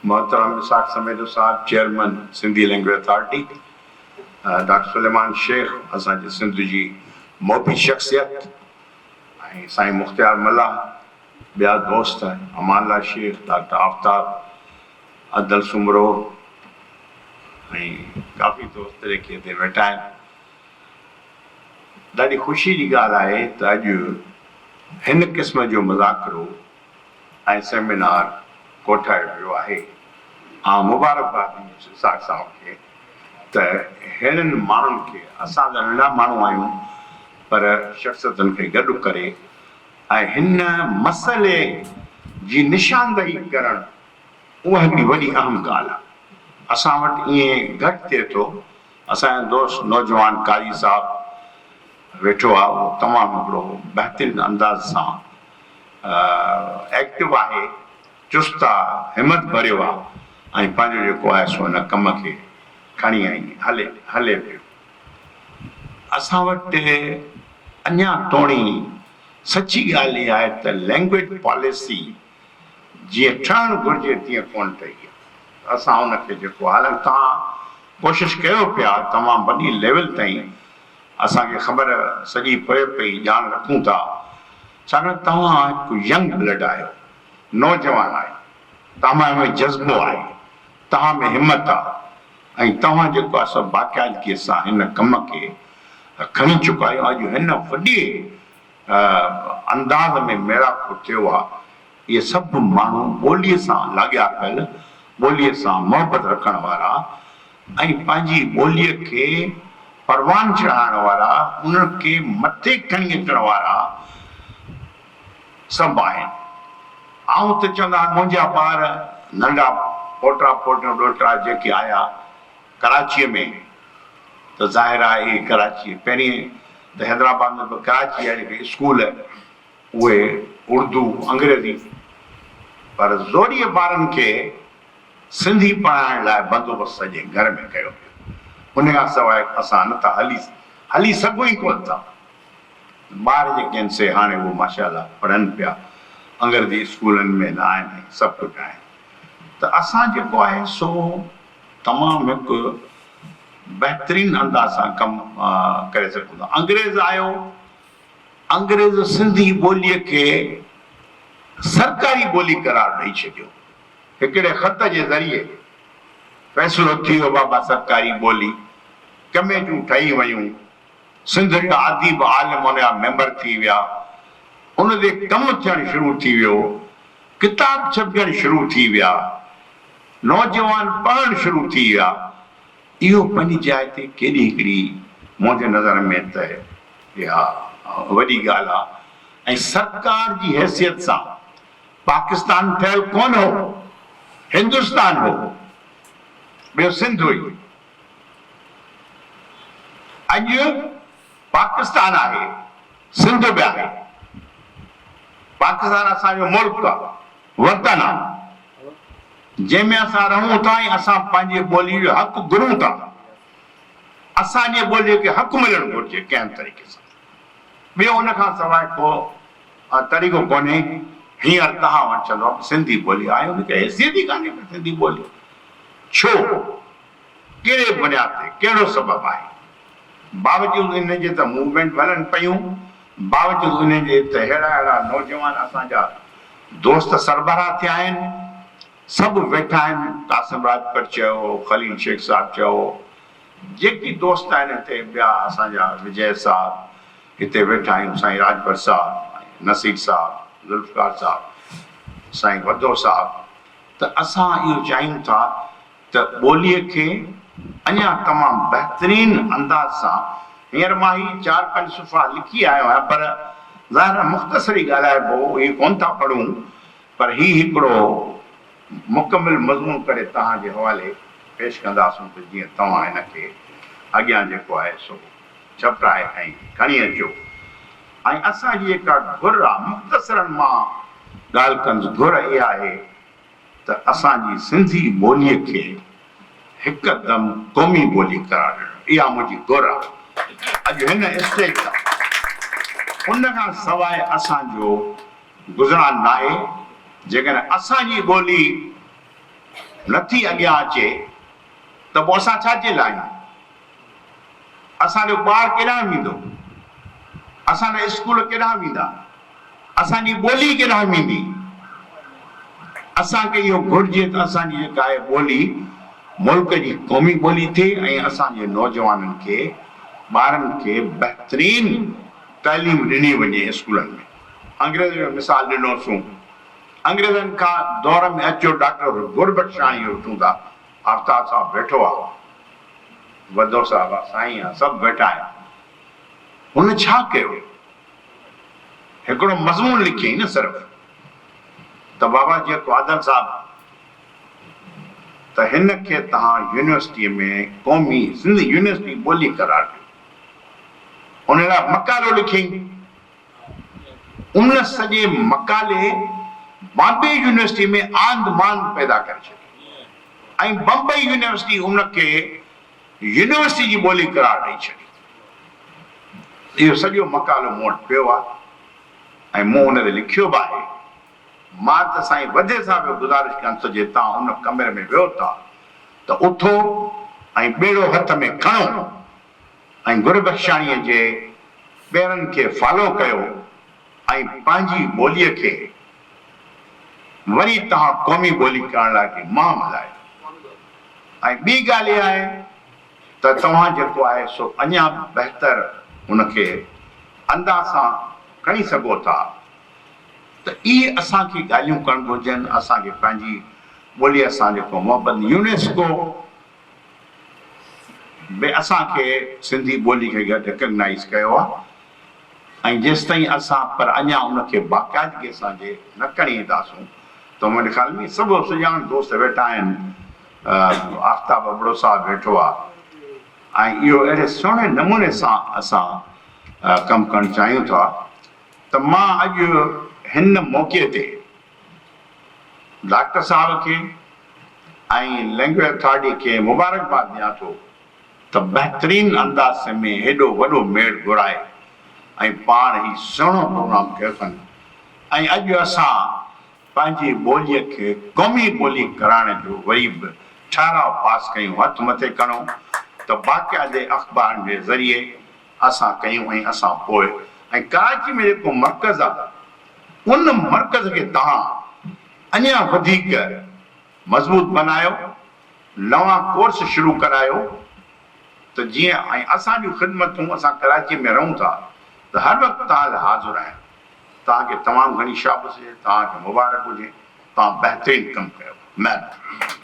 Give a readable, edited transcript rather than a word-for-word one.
मोहतरम इसाक समेदो साहब chairman Sindhi language authority, doctor Suleman Shaikh असांजे सिंध जी मोबी शख्सियत, ऐं साईं मुख्तियार मल्ला, ॿिया दोस्त अमानला शेख, डॉक्टर आफ्ताब, अदल सुमरो ऐं काफ़ी दोस्त जेके हिते वेठा आहिनि। ॾाढी ख़ुशी जी ॻाल्हि आहे त अॼु हिन क़िस्म जो मुज़ाकिरो ऐं सेमिनार कोठायो वियो आहे। ऐं मुबारकबाद इसाक साहब खे त हिननि माण्हुनि खे, असां त नंढा माण्हू आहियूं पर शख़्सियतुनि खे गॾु करे ऐं हिन मसइले जी निशानदही करणु, उहा हिकिड़ी वॾी अहम ॻाल्हि आहे। असां वटि ईअं घटि थिए थो। असांजो दोस्त नौजवान कारी साहब वेठो आहे, उहो तमामु हिकिड़ो बहितरीनु अंदाज़ सां एक्टिव आहे, चुस्त आहे, हिमत भरियो आहे ऐं पंहिंजो जेको आहे सो हिन कम खे खणी हले पियो। असां वटि अञा तोणी सची ॻाल्हि इहा आहे त लैंग्वेज पॉलिसी जीअं ठहणु घुरिजे तीअं कोन ठही आहे। असां उनखे जेको हालांकि तव्हां कोशिशि कयो पिया तमामु वॾी लेवल ताईं, असांखे ख़बर सॼी पए पई, ॼाण रखूं था, छाकाणि तव्हां हिकु यंग ब्लड आहियो, नौजवान आहियो, तव्हां में जज़्बो आहे, तव्हां में हिमत आहे ऐं तव्हां जेको आहे सभु बाक़ाइदगीअ सां हिन कम खे खणी चुका आहियो। अॼु हिन वॾे अंदाज़ में मेराको थियो आहे। इहे सभु माण्हू ॿोलीअ सां लाॻिया पियल, ॿोलीअ सां मोहबत रखण वारा ऐं पंहिंजी ॿोलीअ खे परवान चढ़ाइण वारा, उनखे मथे खणी अचण वारा सभु आहिनि। ऐं त चवंदा मुंहिंजा ॿार नंढा पोटा पोटियूं ॾोहिटा जेके आया कराचीअ में, त ज़ाहिर आहे इहे कराची पहिरीं त हैदराबाद में बि कराची जा जेके स्कूल उहे उर्दू अंग्रेज़ी, पर ज़ोरीअ ॿारनि खे सिंधी पढ़ाइण लाइ बंदोबस्तु सॼे घर में कयो पियो। उन खां सवाइ असां नथा हली सघूं ई कोन था। ॿार जेके आहिनि से हाणे उहे माशाअल्लाह पढ़नि पिया, अंग्रेज़ी स्कूलनि में न आहिनि, सभु कुझु आहे। त असां जेको आहे सो तमामु हिकु बहितरीनु अंदाज़ सां कमु करे सघूं था। अंग्रेज़ आयो, अंग्रेज़ सिंधी ॿोलीअ खे सरकारी ॿोली करार ॾेई छॾियो। हिकिड़े ख़त जे ज़रिए फ़ैसिलो थी वियो, बाबा सरकारी ॿोली, कमेटियूं ठही वयूं, सिंध जा अदीब आलिम उन जा मेंबर थी विया, उन ते कमु थियणु शुरू थी वियो, किताब छपजणु शुरू थी विया, नौजवान पढ़णु शुरू थी विया। इहो पंहिंजी जाइ ते केॾी हिकिड़ी मुंहिंजे नज़र में त इहा वॾी ॻाल्हि आहे। ऐं सरकार जी हैसियत सां पाकिस्तान ठहियल कोन हो, हिंदुस्तान हो, ॿियो सिंध हुई। अॼु पाकिस्तान आहे, सिंध बि आहे। पाकिस्तान असांजो मुल्क आहे, वतन आहे, जंहिंमें असां रहूं था ऐं असां पंहिंजी ॿोलीअ जो हक़ घुरूं था। असांजे ॿोलीअ खे हक़ मिलणु घुरिजे कंहिं तरीक़े सां। ॿियो उन खां सवाइ को तरीक़ो कोन्हे। हींअर तव्हां वटि चवंदो सिंधी ॿोली आहे, उनखे हैसियत ई कान्हे सिंधी ॿोली। छो? कहिड़े बुनियाद ते, कहिड़ो सबबु आहे? बावजूदि इन जे त मूवमेंट हलनि पियूं, बावजूदि उन जे त अहिड़ा नौजवान असांजा दोस्त सरबराह थिया आहिनि, सभु वेठा आहिनि। कासिम राजपत चयो, खलील शेख साहब चयो, जेकी दोस्त आहिनि हिते ॿिया असांजा विजय साहब हिते वेठा आहियूं, साईं राजपत साहब, नसीर साहब, ज़ुल्फ़कार साहब, साईं वदो साहब। त असां इहो चाहियूं था त ॿोलीअ खे अञा तमामु बहितरीनु अंदाज़ सां, हींअर मां ही 4-5 सुफ़ा लिखी आयो आहियां, पर ज़ाहिर मुख़्तसर ई ॻाल्हाइबो, इहे कोन था पढ़ूं, पर ही हिकिड़ो मुकमिल मज़मून करे तव्हांजे हवाले पेश कंदासूं त जीअं तव्हां हिनखे अॻियां जेको आहे सो छपराए ऐं खणी अचो। ऐं असांजी जेका घुर आहे, मुख़्तसरनि मां ॻाल्हि कंदुसि, घुर इहा आहे त असांजी सिंधी ॿोलीअ खे हिकदमि क़ौमी ॿोली करार ॾियणु, इहा मुंहिंजी घुर आहे अॼु हिन स्टेज तां। उन खां सवाइ असांजो गुज़रान न आहे। जेकॾहिं असांजी ॿोली नथी अॻियां अचे त पोइ असां छाजे लाइ आहियूं? असांजो ॿार केॾांहुं वेंदो? असांजा स्कूल केॾांहुं वेंदा? असांजी ॿोली केॾांहुं वेंदी? असांखे इहो घुरिजे त असांजी जेका आहे ॿोली मुल्क जी क़ौमी ॿोली थिए ऐं असांजे नौजवाननि खे ॿारनि खे बहितरीन तालीम ॾिनी वञे स्कूलनि में। अंग्रेज़ जो मिसाल ॾिनोसीं, अंग्रेज़नि खां दौर में अचो डॉक्टर गुरबख्शाणी वठूं था, आफ्ताब साहब वेठो आहे, वॾो साहब आहे, साईं आहे, सभु वेठा आहिनि। हुन छा कयो? हिकिड़ो मज़मून लिखियईं न सिर्फ़ु त बाबा जेको आदम साहब त हिन खे तव्हां यूनिवर्सिटीअ में क़ौमी सिंधी यूनिवर्सिटी ॿोली करार ॾियो। उन लाइ मकालो लिखियईं। उन सॼे मकाले बॉम्बे यूनिवर्सिटी में आंद मान पैदा करे छॾी ऐं बम्बई यूनिवर्सिटी उनखे यूनिवर्सिटी जी ॿोली करार ॾेई छॾी। इहो सॼो मकालो मूं वटि पियो आहे ऐं मूं हुन ते लिखियो बि आहे। मां त साईं वधे सां बि गुज़ारिश कयां थो, जे तव्हां उन कमरे में वियो था त उथो ऐं ॿेड़ो हथ में खणो ऐं गुरबख्शाणीअ जे पेरनि खे फॉलो कयो ऐं पंहिंजी ॿोलीअ खे वरी तव्हां क़ौमी ॿोली करण लाइ मां हलायो। ऐं ॿी ॻाल्हि इहा आहे त तव्हां जेको आहे सो अञा बहितर हुनखे अंदाज़ सां खणी सघो था। त इहे असांखे ॻाल्हियूं करणु घुरिजनि। असांखे पंहिंजी ॿोलीअ सां जेको मोहबत, यूनेस्को बि असांखे सिंधी ॿोली खे रिकग्नाइज़ कयो आहे ऐं जेसि ताईं असां पर अञा उनखे बाक़ाइदगीअ सां जे न खणी ईंदासूं त मुंहिंजे ख़्याल में सभु सुञाण दोस्त वेठा आहिनि, आफ्ताब अबड़ो साहब वेठो आहे ऐं इहो अहिड़े सुहिणे नमूने सां असां कमु करणु चाहियूं था। त मां अॼु हिन मौक़े ते डॉक्टर साहब खे ऐं लैंग्वेज अथॉरिटी खे मुबारकबाद ॾियां थो त बहितरीन अंदाज़ में हेॾो वॾो मेड़ घुराए ऐं पाण ई सुहिणो प्रोग्राम कयो अथनि ऐं अॼु असां पंहिंजी ॿोलीअ खे क़ौमी ॿोली कराइण जो वरी बि ठाराव पास कयूं, हथ मथे खणूं त बाक़ाइदे अख़बारनि जे ज़रिए असां कयूं ऐं असां पोइ ऐं कराची में जेको मर्कज़ आहे उन मर्कज़ खे तव्हां अञा वधीक मज़बूत बनायो, नवां कोर्स शुरू करायो त जीअं ऐं असांजूं ख़िदमतूं असां कराची में रहूं था त हर वक़्तु तव्हां लाइ हाज़ुर आहियूं। तव्हांखे तमामु घणी शाबाश हुजे, तव्हांखे मुबारक हुजे, तव्हां बहितरीनु कमु कयो। महिरबानी।